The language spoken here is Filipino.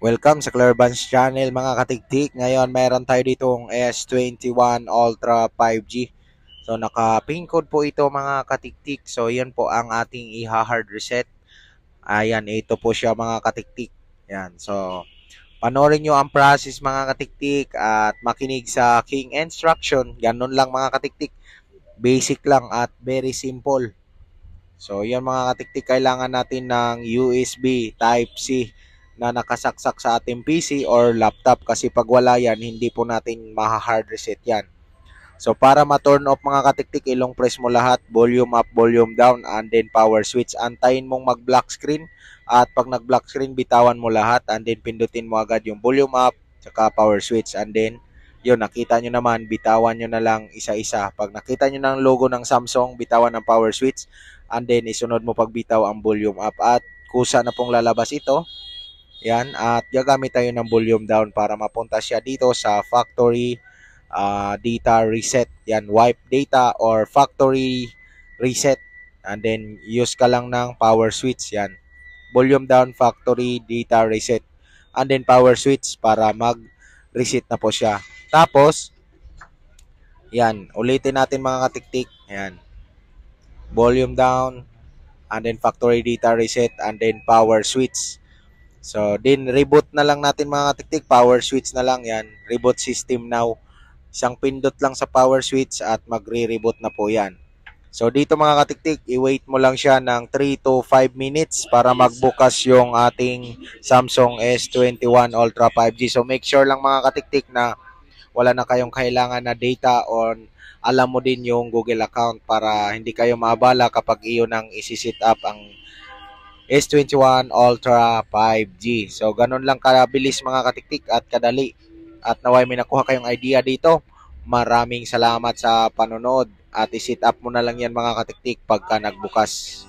Welcome sa Clearbans Channel mga katiktik. Ngayon meron tayo ditong S21 Ultra 5G. So naka-pin code po ito mga katiktik. So yan po ang ating i-hard reset. Ayan, ito po siya mga katiktik. Yan. So panoorin nyo ang process mga katiktik at makinig sa King instruction. Ganun lang mga katiktik. Basic lang at very simple. So, yan mga katiktik, kailangan natin ng USB Type-C na nakasaksak sa ating PC or laptop kasi pag wala yan, hindi po natin maha-hard reset yan. So, para ma-turn off mga katiktik, ilong press mo lahat, volume up, volume down, and then power switch. Antayin mong mag-black screen at pag nag-black screen, bitawan mo lahat and then pindutin mo agad yung volume up, saka power switch, and then yun, nakita nyo naman, bitawan nyo na lang isa-isa. Pag nakita nyo ng logo ng Samsung, bitawan ng power switch, and then isunod mo pagbitaw ang volume up. At kusa na pong lalabas ito. Yan, at gagamit tayo ng volume down para mapunta siya dito sa factory data reset. Yan, wipe data or factory reset. And then, use ka lang ng power switch. Yan, volume down, factory data reset. And then, power switch para mag-reset na po siya. Tapos, yan, ulitin natin mga katiktik. Yan, volume down, and then factory data reset, and then power switch. So, din reboot na lang natin mga katiktik. Power switch na lang yan. Reboot system now. Isang pindot lang sa power switch at magre-reboot na po yan. So, dito mga katiktik, i-wait mo lang siya ng 3 to 5 minutes para magbukas yung ating Samsung S21 Ultra 5G. So, make sure lang mga katiktik na wala na kayong kailangan na data on alam mo din yung Google account para hindi kayo maabala kapag iyon ang isi-set up ang S21 Ultra 5G. So, ganun lang kabilis mga katiktik at kadali. At naway may nakuha kayong idea dito. Maraming salamat sa panonood at i-set up mo na lang yan mga katiktik pagka nagbukas.